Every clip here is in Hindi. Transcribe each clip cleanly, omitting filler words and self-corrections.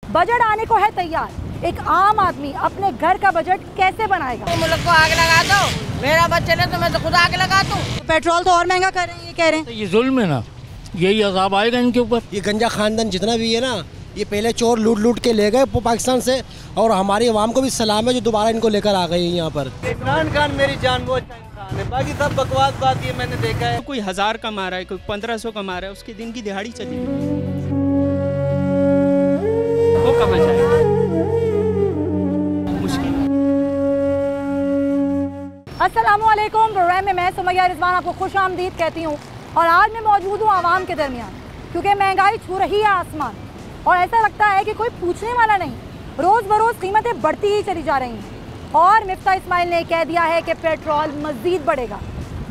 बजट आने को है तैयार, एक आम आदमी अपने घर का बजट कैसे बनाएगा? मुल्क को आग लगा दो, मेरा बच्चे ने तो मैं तो खुद आग लगा दूं। पेट्रोल तो और महंगा कर रहे हैं, ये कह रहे हैं। ये जुल्म है ना, यही अजाब आएगा इनके ऊपर। ये गंजा खानदान जितना भी है ना, ये पहले चोर लूट लूट के ले गए पाकिस्तान से, और हमारी आवाम को भी सलाम है जो दोबारा इनको लेकर आ गई यहाँ पर। इमरान खान मेरी जान वो इंसान है, बाकी सब बकवास बात ये मैंने देखा है। कोई 1000 कमा रहा है, कोई 1500 कमा रहा है, उसके दिन की दिहाड़ी चली वो कमा जाएगा, मुश्किल। अस्सलामुअलैकुम, प्रोग्राम में मैं सुमैया रिजवान आपको खुश आमदीद कहती हूँ। और आज मैं मौजूद हूँ आवाम के दरमियान, क्योंकि महंगाई छू रही है आसमान और ऐसा लगता है कि कोई पूछने वाला नहीं। रोज़ बरोज़ कीमतें बढ़ती ही चली जा रही हैं और मिफ्ता इस्माइल ने कह दिया है कि पेट्रोल मज़ीद बढ़ेगा।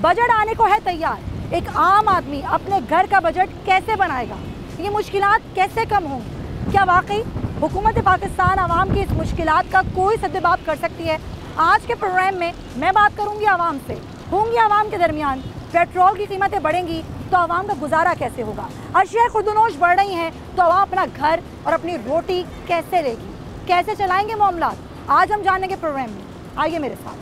बजट आने को है तैयार, एक आम आदमी अपने घर का बजट कैसे बनाएगा? ये मुश्किलात कैसे कम होंगी? क्या वाकई हुकूमत पाकिस्तान आवाम की इस मुश्किलात का कोई सद्दबाब कर सकती है? आज के प्रोग्राम में मैं बात करूँगी आवाम से, होंगी आवाम के दरमियान। पेट्रोल की कीमतें बढ़ेंगी तो आवाम का गुजारा कैसे होगा? अशिया खुर्दनोश बढ़ रही हैं तो आवाम अपना घर और अपनी रोटी कैसे लेगी, कैसे चलाएंगे मामलात? आज हम जानेंगे प्रोग्राम में, आइए मेरे साथ।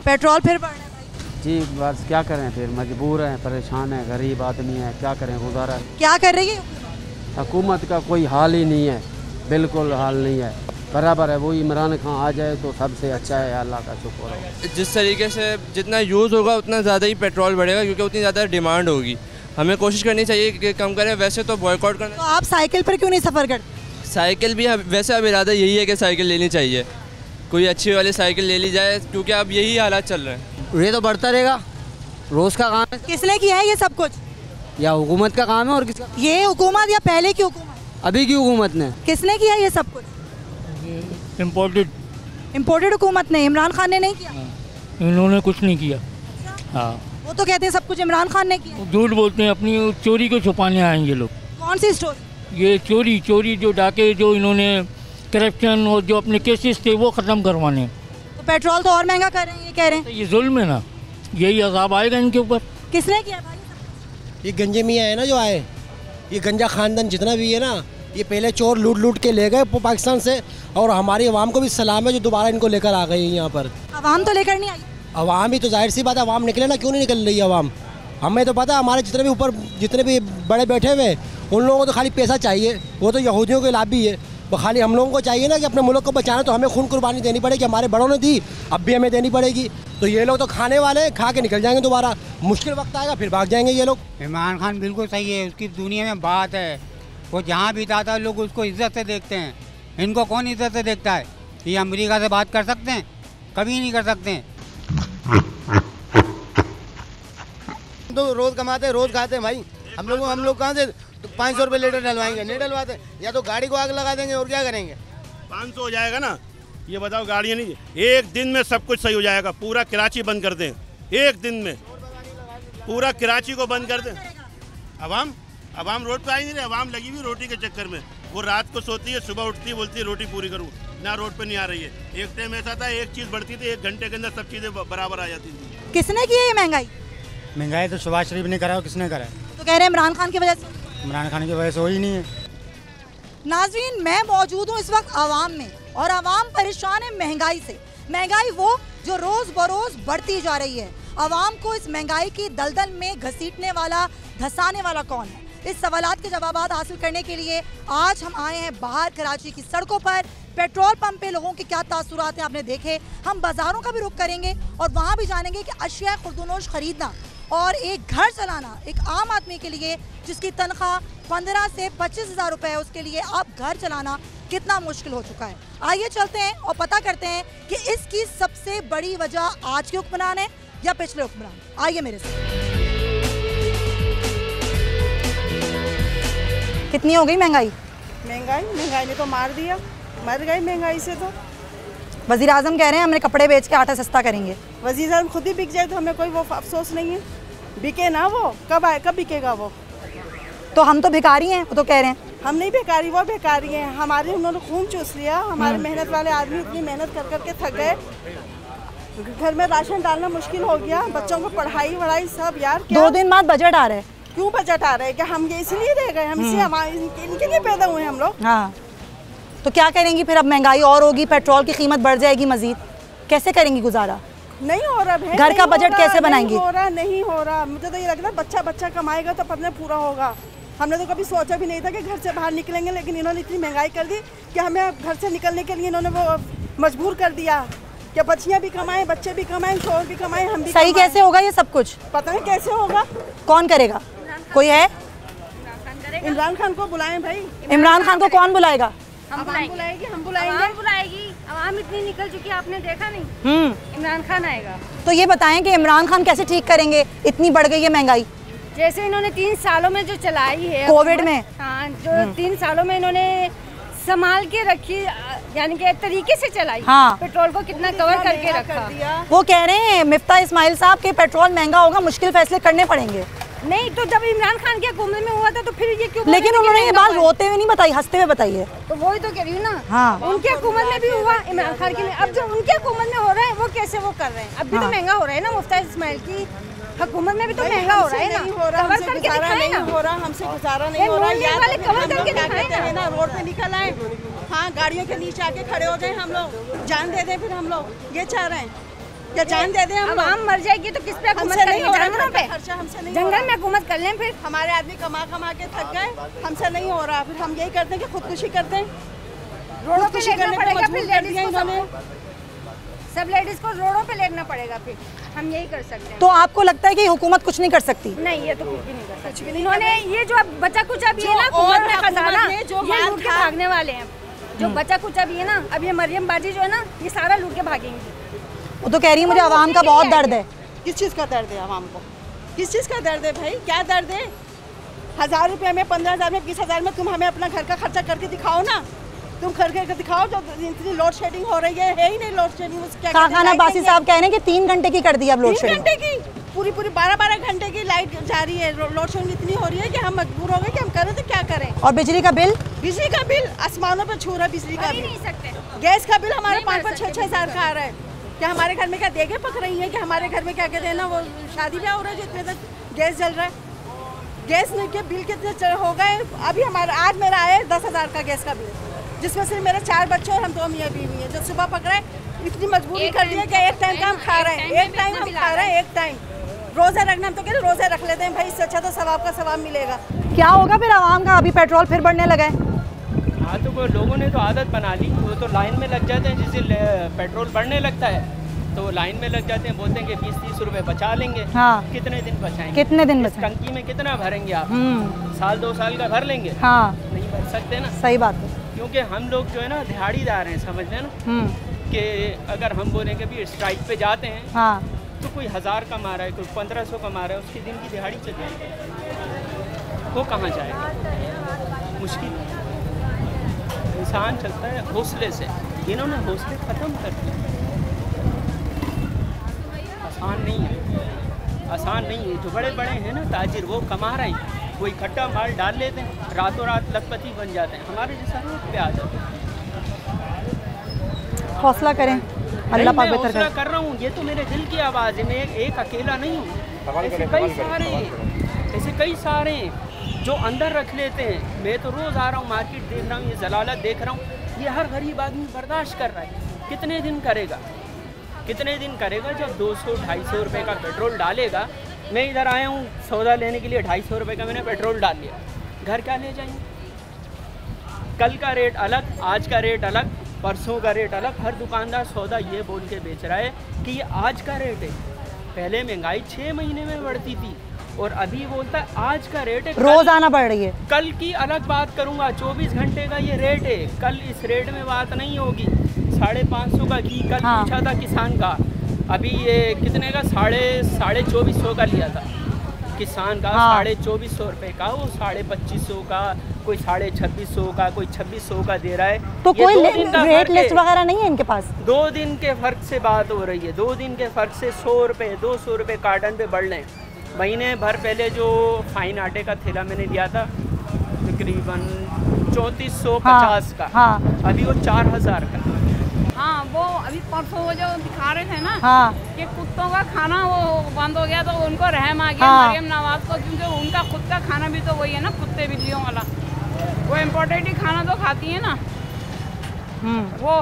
पेट्रोल फिर बढ़ रहा है भाई जी, बस क्या करें, फिर मजबूर हैं, परेशान हैं, गरीब आदमी है, क्या करें, गुजारा। क्या कर रही है हुकूमत का कोई हाल ही नहीं है, बिल्कुल हाल नहीं है, बराबर है। वो इमरान खान आ जाए तो सबसे अच्छा है, अल्लाह का शुक्र हो। जिस तरीके से जितना यूज़ होगा उतना ज़्यादा ही पेट्रोल बढ़ेगा, क्योंकि उतनी ज़्यादा डिमांड होगी। हमें कोशिश करनी चाहिए कि कम करें। वैसे तो बॉयकॉट करना। तो आप साइकिल पर क्यों नहीं सफ़र करते? साइकिल भी वैसे अब इरादा यही है कि साइकिल लेनी चाहिए, कोई अच्छी वाली साइकिल ले ली जाए, क्योंकि अब यही हालात चल रहे हैं। ये तो बढ़ता रहेगा, रोज़ का काम है। किसने किया है ये सब कुछ? या हुकूमत का काम है और किसका? ये हुकूमत या पहले की हुकूमत? अभी की हुकूमत ने। किसने किया ये सब कुछ? इम्पोर्टेड हुकूमत ने, इमरान खान ने नहीं किया। इन्होंने कुछ नहीं किया। हाँ, वो तो कहते हैं सब कुछ इमरान खान ने किया। झूठ बोलते हैं, अपनी चोरी को छुपाने आएंगे लोग। कौन सी स्टोरी? ये चोरी जो डाके, जो इन्होंने करप्शन और जो अपने केसेस थे वो ख़त्म करवाने। तो पेट्रोल तो और महंगा कर रहे हैं, ये कह रहे हैं। ये जुल्म है ना, यही अजाब आएगा इनके ऊपर। किसने किया भाई? ये गंजे मियाँ है ना जो आए, ये गंजा खानदान जितना भी है ना, ये पहले चोर लूट लूट के ले गए पाकिस्तान से, और हमारी आवाम को भी सलाम है जो दोबारा इनको लेकर आ गई यहाँ पर। आवाम तो लेकर नहीं आई। आवाम ही तो जाहिर सी बात है, आवाम निकले ना, क्यों नहीं निकल रही है आवाम? हमें तो पता है, हमारे जितने भी ऊपर जितने भी बड़े बैठे हुए उन लोगों को तो खाली पैसा चाहिए, वो तो यहूदियों के लाभी है। वो खाली हम लोगों को चाहिए ना कि अपने मुल्क को बचाना, तो हमें खून कुर्बानी देनी पड़ेगी। हमारे बड़ों ने दी, अब भी हमें देनी पड़ेगी। तो ये लोग तो खाने वाले, खा के निकल जाएंगे, दोबारा मुश्किल वक्त आएगा फिर भाग जाएंगे ये लोग। इमरान खान बिल्कुल सही है, उसकी दुनिया में बात है, वो जहाँ भी जाता है लोग उसको इज्जत से देखते हैं। इनको कौन इज्जत से देखता है? ये अमेरिका से बात कर सकते हैं? कभी नहीं कर सकते हैं। तो रोज़ कमाते हैं, रोज़ खाते हैं भाई। हम लोग कहाँ से 500 रुपये लीटर डलवाएंगे? नहीं डलवाते, या तो गाड़ी को आग लगा देंगे और क्या करेंगे। 500 हो जाएगा ना, ये बताओ। गाड़ियाँ नहीं, एक दिन में सब कुछ सही हो जाएगा। पूरा कराची बंद कर दें, एक दिन में पूरा कराची को बंद कर दें। अवाम रोड पे आई नहीं रही, अवाम लगी हुई रोटी के चक्कर में। वो रात को सोती है, सुबह उठती है, बोलती है रोटी पूरी करूँ ना, रोड पे नहीं आ रही है। एक टाइम ऐसा था, एक चीज़ बढ़ती थी, 1 घंटे के अंदर सब चीज़ें बराबर आ जाती थी। किसने की है ये महंगाई? महंगाई तो शहबाज शरीफ ने करा, किसने करा? तो कह रहे हैं इमरान खान की वजह से। इमरान खान की वजह से हो ही नहीं है। नाज़रीन, मैं मौजूद हूँ इस वक्त आवाम में और आवाम परेशान है महंगाई से। महंगाई वो जो रोज़ बरोज़ बढ़ती जा रही है। आवाम को इस महंगाई की दलदल में घसीटने वाला, धंसाने वाला कौन है? इस सवालात के जवाब हासिल करने के लिए आज हम आए हैं बाहर कराची की सड़कों पर। पेट्रोल पंप पे लोगों के क्या तासुरात हैं आपने देखे। हम बाज़ारों का भी रुख करेंगे और वहाँ भी जानेंगे कि अशिया खुर्दनोश खरीदना और एक घर चलाना एक आम आदमी के लिए जिसकी तनख्वाह 15 से 25 हज़ार रुपये है, उसके लिए अब घर चलाना कितना मुश्किल हो चुका है। आइए चलते हैं और पता करते हैं कि इसकी सबसे बड़ी वजह आज के हुक्मरान है या पिछले हुक्मरान। आइए मेरे साथ। कितनी हो गई महंगाई? महंगाई ने तो मार दिया, मर गई महंगाई से। तो वज़ीर आज़म कह रहे हैं हमने कपड़े बेच के आटा सस्ता करेंगे। वज़ीर आज़म खुद ही बिक जाए तो हमें कोई वो अफसोस नहीं है। बिके ना, वो कब बिकेगा वो? तो हम तो भिखारी हैं, वो तो कह रहे हैं। हम नहीं भिखारी, वो भिखारी हैं। हमारे उन्होंने खून चूस लिया। हमारे मेहनत वाले आदमी इतनी मेहनत कर करके थक गए, घर में राशन डालना मुश्किल हो गया, बच्चों को पढ़ाई वढ़ाई सब। यार 2 दिन बाद बजट आ रहा है, क्यों बजट आ रहा है? क्या हम ये इसलिए रह गए? हम इनके लिए पैदा हुए हम लोग। हाँ, तो क्या करेंगी फिर? अब महंगाई और होगी, पेट्रोल की कीमत बढ़ जाएगी मजीद, कैसे करेंगी गुजारा? नहीं हो रहा है, घर का बजट कैसे बनाएंगी? नहीं हो रहा। मुझे तो ये लग रहा है बच्चा कमाएगा तो अपने पूरा होगा। हमने तो कभी सोचा भी नहीं था कि घर से बाहर निकलेंगे, लेकिन इन्होंने इतनी महंगाई कर दी कि हमें घर से निकलने के लिए इन्होंने वो मजबूर कर दिया कि बच्चियाँ भी कमाएं, बच्चे भी कमाएं, शोहर भी कमाएं, हम भी। सही कैसे होगा ये सब कुछ? पता नहीं कैसे होगा। कौन करेगा? कोई है? इमरान खान को बुलाएं भाई। इमरान खान को कौन बुलाएगा? हम बुलाएंगे। आवाम इतनी निकल चुकी है, आपने देखा नहीं? इमरान खान आएगा। तो ये बताएं कि इमरान खान कैसे ठीक करेंगे? इतनी बढ़ गई है महंगाई। जैसे इन्होंने 3 सालों में जो चलाई है कोविड में, हाँ, जो 3 सालों में इन्होंने संभाल के रखी, यानी कि एक तरीके से चलाई। हाँ। पेट्रोल को कितना कवर करके रखा। वो कह रहे हैं मिफ्ता इस्माइल साहब के पेट्रोल महंगा होगा, मुश्किल फैसले करने पड़ेंगे। नहीं तो जब इमरान खान के हुकूमत में हुआ था तो फिर ये क्यों? लेकिन उन्होंने ये बात रोते हुए नहीं बताई, हंसते हुए बताई है। तो वही तो कह रही हूँ ना। हाँ। उनके हुकूमत में भी हुआ, इमरान खान की। अब जो उनके हुकूमत में हो रहा है वो कैसे वो कर रहे हैं? अब भी तो महंगा हो रहा है ना। मुफ्ता इस्माइल की हुकूमत में भी तो महंगा हो रहा है ना। कवर करके दिखाए ना। हमसे गुजारा नहीं हो रहा। वाले कवर करके दिखाए ना, रोड पे निकल आए, हाँ, गाड़ियों के नीचे आके खड़े हो जाए, हम लोग जान दे दें। फिर हम लोग ये चाह रहे हैं क्या जान दे दें? हम मर जाएगी तो किस पे हुकूमत करेंगे? जानवरों पे? हमसे नहीं, जंगल में हुकूमत कर लें। फिर हमारे आदमी कमा के थक गए, हमसे नहीं हो रहा। फिर हम यही करते हैं कि खुदकुशी करते हैं। रोडों पे लेटना पड़ेगा फिर लेडीज को, सब लेडीज को रोडों पे लेटना पड़ेगा। फिर हम यही कर सकते हैं। तो आपको लगता है कि हुकूमत कुछ नहीं कर सकती? नहीं, ये तो कुछ भी नहीं कर सकती। इन्होंने ये जो बचा कुछ अभी है ना, हुकूमत में खजाना जो लूट के भागने वाले हैं, जो बचा कुछ अभी है ना, अब ये मरियम बाजी जो है ना, ये सारा लूट के भागेंगी। वो तो कह रही है मुझे आवाम का बहुत दर्द है। किस चीज़ का दर्द है आवाम को? किस चीज़ का दर्द है भाई? क्या दर्द है? 1000 रुपये में, 15,000 में, 20,000 में तुम हमें अपना घर का खर्चा करके दिखाओ ना। तुम करके दिखाओ। जो इतनी लोड शेडिंग हो रही है ही नहीं लोड शेडिंग। खाना बासी साहब कह रहे हैं कि 3 घंटे की कर दी अब लोड शेडिंग। 3 घंटे की, पूरी 12 घंटे की लाइट जा रही है। लोड शेडिंग इतनी हो रही है कि हम मजबूर हो गए कि हम करें तो क्या करें। और बिजली का बिल? बिजली का बिल आसमानों पे छू रहा है। बिजली का बिल नहीं सकते। गैस का बिल हमारे 5-5, 6-6 हज़ार का आ रहा है। क्या हमारे घर में क्या देगे पक रही है? कि हमारे घर में क्या कहते हैं ना, वो शादी ब्याह हो रहा है जो इतने तक गैस जल रहा है। गैस के बिल कितने हो गए? अभी हमारा आज मेरा आया 10,000 का गैस का बिल, जिसमें से मेरे 4 बच्चे और हम 2 मियाँ बीवी हैं। जो सुबह पक रहे हैं, इतनी मजबूरी कर दी है कि एक टाइम का हम खा रहे हैं। एक टाइम हम खा रहे हैं, एक टाइम। रोज़े रखना, हम तो कह रहे रोज़े रख लेते हैं भाई, इससे अच्छा तो सवाब का सवाब मिलेगा। क्या होगा फिर आवाम का? अभी पेट्रोल फिर बढ़ने लगा है। हाँ, तो वो लोगों ने तो आदत बना ली। वो तो लाइन में लग जाते हैं, जिससे पेट्रोल बढ़ने लगता है तो लाइन में लग जाते हैं। बोलते हैं कि 20-30 रुपए बचा लेंगे। हाँ। कितने दिन बचाएंगे? कितने दिन बचाएंगे? टंकी में कितना भरेंगे आप? साल 2 साल का भर लेंगे? हाँ, नहीं भर सकते ना। सही बात है। क्योंकि हम लोग जो है ना दिहाड़ीदार हैं, समझते हैं ना, कि अगर हम बोलेंगे भी स्ट्राइक पे जाते हैं, हाँ, तो कोई 1000 कमा रहा है, कोई 1500 कमा रहा है, उसके दिन की दिहाड़ी चल जाएगी, वो कहाँ जाएगा? मुश्किल। इंसान चलता है हौसले से, इन्होंने हौसले ख़त्म कर दिए। आसान नहीं है, आसान नहीं है। जो बड़े बड़े हैं ना ताजिर, वो कमा रहे हैं, वो इकट्ठा माल डाल लेते हैं, रातों रात लखपति बन जाते हैं। हमारे जैसा रोड पे आ जाते हैं। हौसला करें, अल्लाह पाक बेहतर करे। कर रहा हूँ, ये तो मेरे दिल की आवाज़ है। मैं एक अकेला नहीं हूँ, ऐसे कई सारे जो अंदर रख लेते हैं। मैं तो रोज़ आ रहा हूँ, मार्केट देख रहा हूँ, ये जलालत देख रहा हूँ। ये हर गरीब आदमी बर्दाश्त कर रहा है। कितने दिन करेगा? कितने दिन करेगा? जब 200-250 रुपये का पेट्रोल डालेगा। मैं इधर आया हूँ सौदा लेने के लिए, 250 रुपये का मैंने पेट्रोल डाल लिया। घर क्या ले जाएंगे? कल का रेट अलग, आज का रेट अलग, परसों का रेट अलग। हर दुकानदार सौदा ये बोल के बेच रहा है कि ये आज का रेट है। पहले महंगाई 6 महीने में बढ़ती थी और अभी बोलता है आज का रेट है। रोज आना पड़ रही है। कल की अलग बात करूँगा, 24 घंटे का ये रेट है। कल इस रेट में बात नहीं होगी। 550 का घी कल पूछा था किसान का, अभी ये कितने का? 2450 का लिया था किसान का। 2450 रुपये का, वो 2550 का, कोई 2650 का, कोई 2600 का दे रहा है। तो कोई रेट लिस्ट वगैरह नहीं है इनके पास? 2 दिन के फर्क से बात हो रही है। 2 दिन के फर्क से 100 रुपये 200 रुपये कार्टन पे बढ़ लें। महीने भर पहले जो फाइन आटे का थैला मैंने दिया था तकरीबन 3450 का, अभी वो 4000 का। हाँ वो अभी परसों वो जो दिखा रहे थे ना हाँ। कि कुत्तों का खाना वो बंद हो गया तो उनको रहम आ गया हाँ। मरियम नवाज को, क्योंकि उनका खुद का खाना भी तो वही है ना, कुत्ते बिल्लियों वाला, वो इम्पोर्टेड ही खाना तो खाती है ना। वो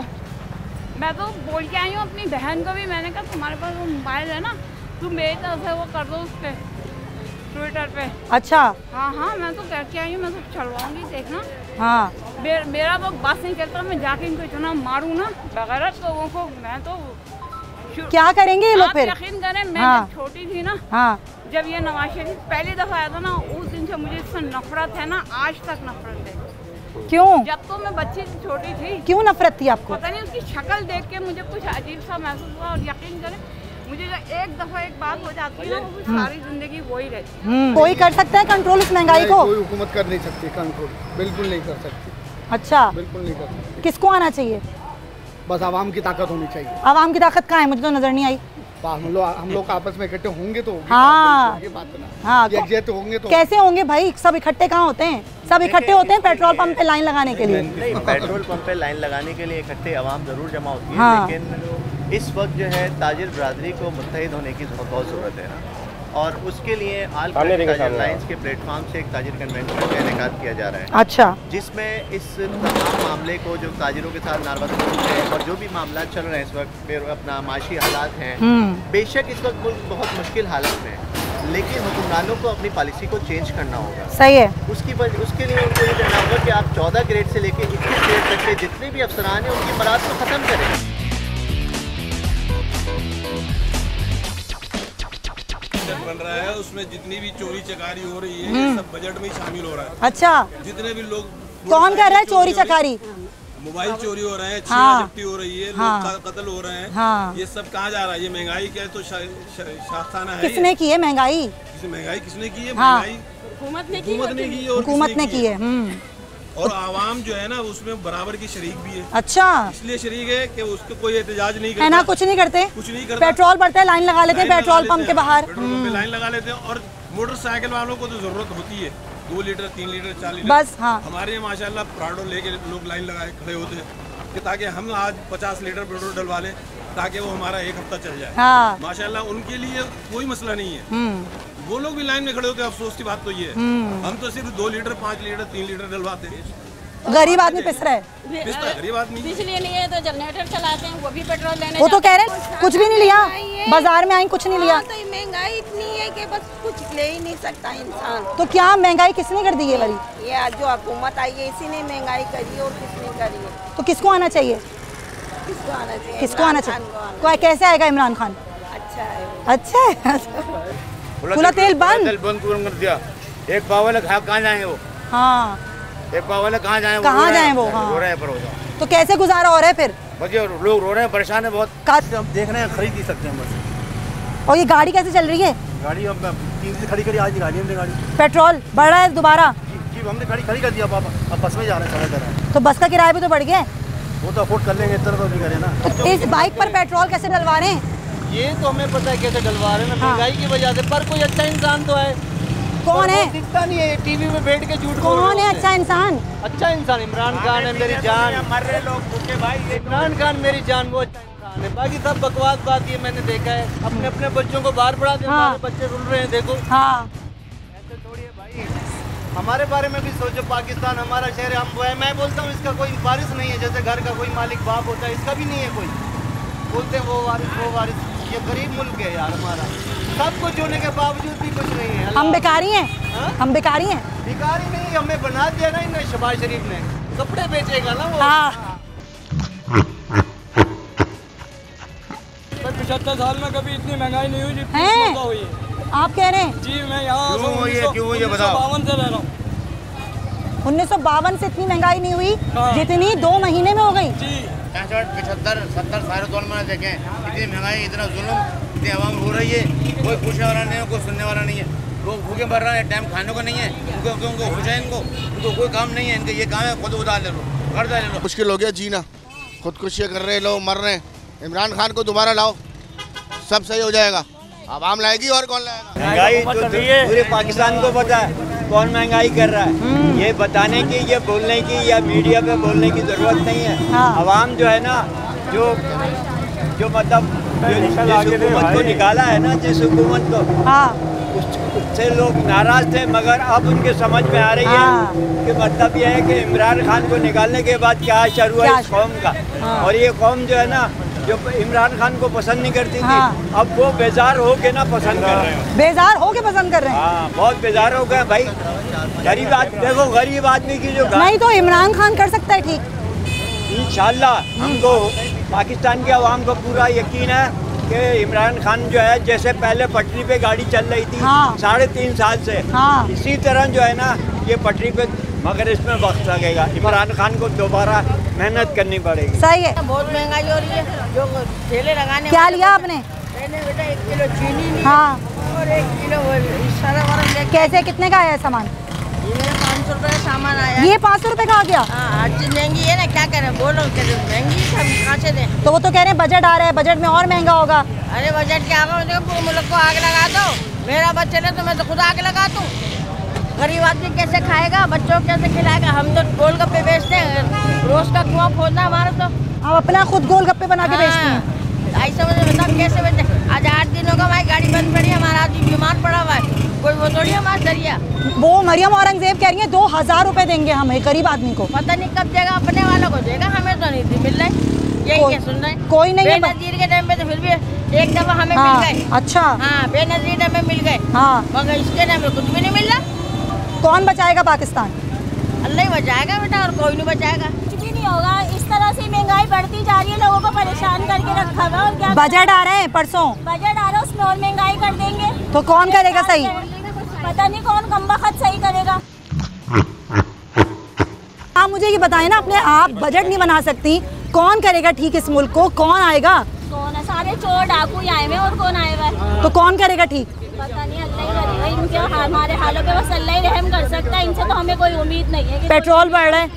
मैं तो बोल के आई हूँ अपनी बहन को भी, मैंने कहा तुम्हारे पास वो मोबाइल है ना, तुम मेरी तरफ से वो कर दो उस पर ट्विटर पे। अच्छा हाँ हाँ मैं तो करके आई हूँ, मैं तो चलवाऊंगी देखना। हाँ मेरा तो बस नहीं चलता, मैं जाके इनको इतना मारूँ ना बगैर लोगों को। मैं तो क्या करेंगे ये लोग फिर? यकीन करें मैं हाँ। जब छोटी थी ना, हाँ। जब ये नवाज शरीफ पहली दफा आया था ना, उस दिन से मुझे इससे नफरत है ना, आज तक नफरत है। क्यों? जब तो मैं बच्ची छोटी थी। क्यों नफरत थी आपको? पता नहीं, उसकी शक्ल देख के मुझे कुछ अजीब सा महसूस हुआ। और यकीन करें मुझे जब एक दफा एक बात हो जाती है ना, वो सारी जिंदगी वही रहती है। कोई कर सकता है कंट्रोल इस महंगाई को? कोई हुकूमत कर नहीं सकती कंट्रोल, बिल्कुल नहीं कर सकती। अच्छा बिल्कुल नहीं कर सकती। किसको आना चाहिए? बस आवाम की ताकत होनी चाहिए। आवाम की ताकत कहाँ है? मुझे तो नजर नहीं आई। हम लोग आपस में इकट्ठे होंगे तो हाँ हाँ होंगे तो कैसे होंगे भाई? सब इकट्ठे कहाँ होते हैं? सब इकट्ठे होते हैं पेट्रोल पंप पे लाइन लगाने के लिए। नहीं, पेट्रोल पंप पे लाइन लगाने के लिए इकट्ठे आवाम जरूर जमा होती है। हाँ। लेकिन इस वक्त जो है ताजिर बरादरी को मुत्तहिद होने की बहुत ज़रूरत है, और उसके लिए आल ताजिर लाइन्स के प्लेटफॉर्म से एक ताजिर कन्वेंशन का इनेकाद किया जा रहा है। अच्छा। जिसमें इस तमाम मामले को, जो ताजिरों के साथ नारबंदी है और जो भी मामला चल रहे हैं इस वक्त, फिर अपना माशी हालात हैं, बेशक इस वक्त मुल्क बहुत मुश्किल हालत में है, लेकिन हुक्मरानों को अपनी पॉलिसी को चेंज करना होगा। सही है। उसके लिए उनको ये कहना होगा कि आप 14 ग्रेड से लेकर 21 ग्रेड तक के जितने भी अफसरान हैं उनकी मराद को ख़त्म करें। बन रहा है, उसमें जितनी भी चोरी चकारी हो रही है ये सब बजट में ही शामिल हो रहा है। अच्छा। जितने भी लोग कौन कर रहा है चोरी चकारी? मोबाइल चोरी हो रहे हैं, हाँ। जब्ती हो रही है, हाँ। लोग कत्ल हो रहे हैं, हाँ। ये सब कहाँ जा रहा है? ये महंगाई क्या है? तो शास्त्राना है। किसने की है महंगाई? महंगाई किसने की है? हाँ। महंगाई हुकूमत ने की है। हुकूमत ने की है। और आवाम जो है ना उसमें बराबर की शरीक भी है। अच्छा। इसलिए शरीक है कि उसको कोई एहतजाज नहीं करता है ना, कुछ नहीं करते। कुछ नहीं करता। पेट्रोल बढ़ता है, लाइन लगा लेते हैं पेट्रोल पंप के बाहर। पेट्रोल पंप पे लाइन लगा लेते हैं। और मोटरसाइकिल वालों को तो जरूरत होती है 2 लीटर 3 लीटर 4 लीटर बस। हाँ। हमारे यहाँ माशाल्लाह प्राडो लेके लोग लाइन लगाए खड़े होते हैं कि ताकि हम आज 50 लीटर पेट्रोल डलवा लें ताकि वो हमारा एक हफ्ता चल जाए। हाँ। माशाल्लाह उनके लिए कोई मसला नहीं है। वो लोग भी लाइन में खड़े होते हैं। अफसोस की बात तो ये है, हम तो सिर्फ 2 लीटर 5 लीटर 3 लीटर डलवाते हैं। गरीब आदमी पिस रहा है। गरीब आदमी बिजली नहीं है तो जनरेटर चलाते हैं, वो भी पेट्रोल लेने वो तो कह रहे हैं कुछ भी नहीं लिया, बाजार में आई कुछ नहीं लिया। तो महंगाई इतनी है कि बस कुछ ले ही नहीं सकता इंसान। तो क्या महंगाई किसने कर दी है वाली? ये जो हुकूमत आई है इसी ने महंगाई करी है और किसने करी है। तो किसको आना चाहिए? किसको आना चाहिए? किसको आना चाहिए? कोई कैसे आएगा इमरान खान? अच्छा है। अच्छा है। खुला तेल बंद कर दिया। एक पावल कहाँ जाएंगे वो? हाँ। एक पावल कहाँ जाए? कहाँ जाए वो? हाँ। रो रहे हैं। तो कैसे गुजारा हो रहा है फिर? लोग रो रहे हैं, परेशान है बहुत। हम देख रहे हैं, खरीद नहीं सकते हम बस। और ये गाड़ी कैसे चल रही है? गाड़ी हम 3 दिन खड़ी आज निकाली हमने गाड़ी। पेट्रोल बढ़ रहा है दोबारा? जी हमने गाड़ी खड़ी कर दिया पापा, अब बस में जा रहे हैं सारा। तो बस का किराया भी तो बढ़ गया। वो तो अफोर्ड कर लेंगे, इतना तो नहीं करें ना। तो इस बाइक पर पेट्रोल कैसे डलवा रहे हैं? ये तो हमें पता है कैसे डलवा रहे हैं, महंगाई की वजह से। पर कोई अच्छा इंसान तो है? कौन है? दिखता नहीं है, टीवी में बैठ के झूठ। कौन है अच्छा इंसान? अच्छा इंसान इमरान खान है मेरी जान। मर रहे लोग भूखे भाई। इमरान खान मेरी जान, वो अच्छा इंसान है। बाकी सब बकवास बात ये मैंने देखा है। अपने अपने बच्चों को बाहर पढ़ाते हैं। हमारे बच्चे रुल रहे हैं, देखो। हाँ। ऐसे थोड़ी है भाई, हमारे बारे में भी सोचो। पाकिस्तान हमारा शहर है, हम मैं बोलता हूँ इसका कोई वारिस नहीं है। जैसे घर का कोई मालिक बाप होता है, इसका भी नहीं है कोई। बोलते हैं वो वारिस। ये गरीब मुल्क है यार हमारा, सब कुछ होने के बावजूद भी कुछ नहीं है। हम बेकारी हैं। हम बेकारी हैं। बेकारी नहीं, हमें बना दिया ना इन्हें। शहबाज शरीफ ने कपड़े बेचेगा ना वो। हाँ। 75 साल में कभी इतनी महंगाई नहीं हुई जितनी है? हुई है। आप कह रहे हैं? जी मैं यहाँ 1952 से रह रहा हूँ। 1952 से इतनी महंगाई नहीं हुई जितनी 2 महीने में हो गई। जी 65, 70 साढ़े 2 महीने देखें, इतनी महंगाई, इतना जुल्म, इतनी आवाम हो रही है। कोई पूछने वाला नहीं है, कोई सुनने वाला नहीं है। लोग भूखे मर रहे हैं, टाइम खाने को नहीं है। उनको हो जाए, उनको कोई काम नहीं है। इनके ये काम है खुद उधार ले लो, कर्जा ले लो। मुश्किल हो गया जीना, खुदकुशी कर रहे लोग, मर रहे हैं। इमरान खान को दोबारा लाओ, सब सही हो जाएगा। आवाम लाएगी और कौन लाएगा? महंगाई तो पूरे पाकिस्तान को पता है कौन महंगाई कर रहा है। ये बताने की, ये बोलने की या मीडिया पे बोलने की जरूरत नहीं है। आवाम जो है ना जो मतलब जिस हुकूमत को निकाला है ना, जिस हुकूमत को, उससे लोग नाराज थे, मगर अब उनके समझ में आ रही है कि मतलब यह है कि इमरान खान को निकालने के बाद क्या असर हुआ इस कौम का। और ये कौम जो है ना, जो इमरान खान को पसंद नहीं करती थी, अब वो बेजार हो के ना पसंद कर रहे हैं। बेजार हो के पसंद कर रहे हैं? हाँ, बहुत बेजार हो गए भाई। गरीब आदमी, देखो गरीब आदमी की जो नहीं तो इमरान खान कर सकता है ठीक। इंशाल्लाह हमको पाकिस्तान के अवाम को पूरा यकीन है कि इमरान खान जो है, जैसे पहले पटरी पे गाड़ी चल रही थी 3.5 साल से, इसी तरह जो है ना ये पटरी पे, मगर इसमें वक्त लगेगा। इमरान खान को दोबारा मेहनत करनी पड़ेगी। सही है। बहुत महंगाई हो रही है। जो ठेले लगाने, क्या लिया आपने? बेटा 1 किलो चीनी हाँ, और 1 किलो सारा वाला। कैसे, कितने का आया सामान? ये मेरा 500 रुपये का सामान आया। ये 500 रुपये का आ गया? हाँ, हर चीज महंगी है ना, क्या करें, बोलो महंगी कहाँ से दें। तो वो तो कह रहे हैं बजट आ रहा है, बजट में और महंगा होगा। अरे बजट क्या होगा, पूरे मुल्क को आग लगा दो। मेरा बच्चे ने तो मैं तो खुद आग लगा दूँ। गरीब आदमी कैसे खाएगा, बच्चों को कैसे खिलाएगा? हम तो गोलगप्पे बेचते हैं, रोज का कुआं खोदना हमारा। तो हम अपना खुद गोलगप्पे बना के बेचते हैं। ऐसा मुझे बताओ कैसे बेचते? आज 8 दिन होगा हमारी गाड़ी बंद पड़ी है, हमारा आदमी बीमार पड़ा हुआ है, कोई वो थोड़ी हमारा जरिया। वो मरियम औरंगजेब कह रही है 2000 रुपए देंगे हमें गरीब आदमी को। पता नहीं कब देगा, अपने वालों को देगा, हमें तो नहीं मिल रहा। यही क्या सुन रहे हैं? कोई नहीं है। बेनजीर के टाइम पे तो फिर भी एक दफा हमें मिल गए। अच्छा। हाँ, बेनजीर हमें मिल गए। हाँ, मगर इसके टाइम पे कुछ भी नहीं मिल रहा। कौन बचाएगा पाकिस्तान? अल्लाह ही बचाएगा बेटा, और कोई नहीं बचाएगा। कुछ भी नहीं होगा। इस तरह से महंगाई बढ़ती जा रही है, लोगों को परेशान करके रखा हुआ। और क्या बजट आ रहे हैं परसों, बजट आ रहा है, उसमें और महंगाई कर देंगे। तो कौन करेगा सही? पता नहीं कौन कमबख्त सही करेगा। आप मुझे ये बताएं ना, अपने आप बजट नहीं बना सकती, कौन करेगा ठीक इस मुल्क को? कौन आएगा? कौन है? सारे चोर डाकू आए हुए, और कौन आए हुआ है? तो कौन करेगा ठीक? पता नहीं, अल्लाह ही करेगा। इनके हमारे हालों पे बस अल्लाह ही रहम कर सकता है। इनसे तो हमें कोई उम्मीद नहीं है। पेट्रोल बढ़ रहा है,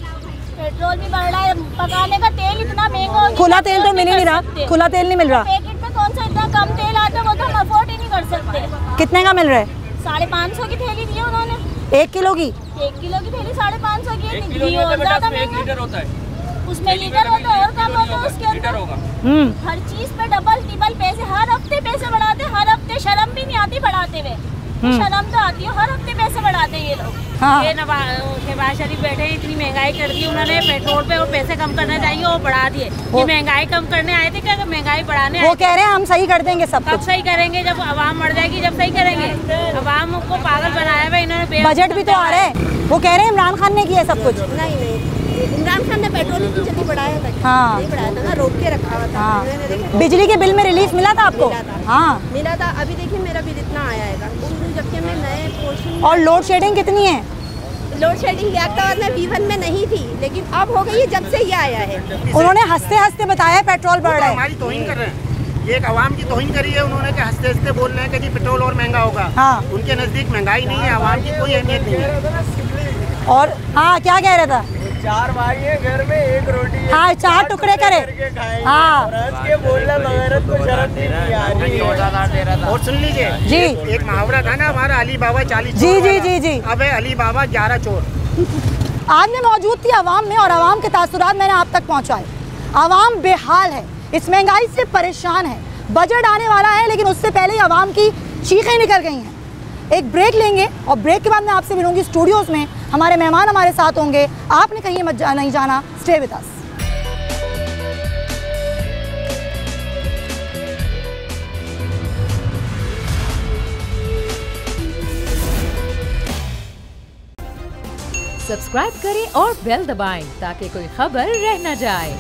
पेट्रोल भी बढ़ रहा है, पकाने का तेल इतना महंगा हो गया। खुला तेल तो मिल ही नहीं रहा, खुला तेल नहीं मिल रहा। पैकेट में कौन सा इतना कम तेल आता है, वो तो हम अफोर्ड ही नहीं कर सकते। कितने का मिल रहा है? 550 की थैली दी है उन्होंने। 1 किलो की? 1 किलो की थैली 550 की। घी और ज़्यादा महंगा होता है, उसमें लीटर होता है और कम होता है उसके अंदर। हर चीज पे डबल टिबल पैसे, हर हफ्ते पैसे बढ़ाते, हर हफ्ते। शर्म भी नहीं आती बढ़ाते हुए। शर्म तो आती है, हर हफ्ते पैसे बढ़ाते हैं ये लोग। हाँ। ये नवाज शरीफ बैठे हैं, इतनी महंगाई कर दी उन्होंने। पेट्रोल पे और पैसे कम करना चाहिए, वो बढ़ा दिए। ये महंगाई कम करने आए थे क्या? महंगाई बढ़ाने वो कह रहे हैं हम सही कर देंगे सब कुछ। कब सही करेंगे? जब आवाम मर जाएगी, जब सही करेंगे। आवाम को पागल बनाया हुआ इन्होंने। बजट भी तो आ रहा है, वो कह रहे हैं इमरान खान ने किया सब कुछ। नहीं, इमरान खान ने पेट्रोल इतनी जल्दी बढ़ाया था? हाँ, नहीं बढ़ाया था ना, रोक के रखा हुआ था। हाँ। बिजली के बिल में रिलीफ मिला था आपको? हाँ, मिला था। अभी देखिए मेरा बिल इतना आया है, जबकि मैं नए पोर्शन। और लोड शेडिंग कितनी है? लोड शेडिंग लियाकताबाद में V1 में नहीं थी, लेकिन अब हो गई है जब से ये आया है। उन्होंने हंसते हंसते बताया पेट्रोल बढ़ रहा है। हमारी तौहीन कर रहे हैं, ये एक आवाम की तौहीन करी है उन्होंने, कि हंसते हंसते बोल रहे हैं कि जी पेट्रोल और महंगा होगा। हाँ। उनके नज़दीक महंगाई नहीं है, आवाम की कोई अहमियत नहीं है। और हाँ, क्या कह रहा था? 4 भाई है घर में, 1 रोटी है। हाँ, 4 टुकड़े करे। हाँ, बोलना बगैरत को शर्म नहीं आ रही। और सुन लीजिए जी, एक मुहावरा था ना हमारा, अली बाबा 40 जी जी जी जी। अब है अली बाबा 11 चोर। आज मैं मौजूद थी आवाम में, और आवाम के तासुरात मैंने आप तक पहुँचाए। आवाम बेहाल है, इस महंगाई से परेशान है। बजट आने वाला है, लेकिन उससे पहले ही आवाम की चीखें निकल गई हैं। एक ब्रेक लेंगे, और ब्रेक के बाद मैं आपसे मिलूंगी स्टूडियोज़ में। हमारे मेहमान हमारे साथ होंगे, आपने कहीं मत नहीं जाना। Stay with us. सब्सक्राइब करें और बेल दबाएं ताकि कोई खबर रह न जाए।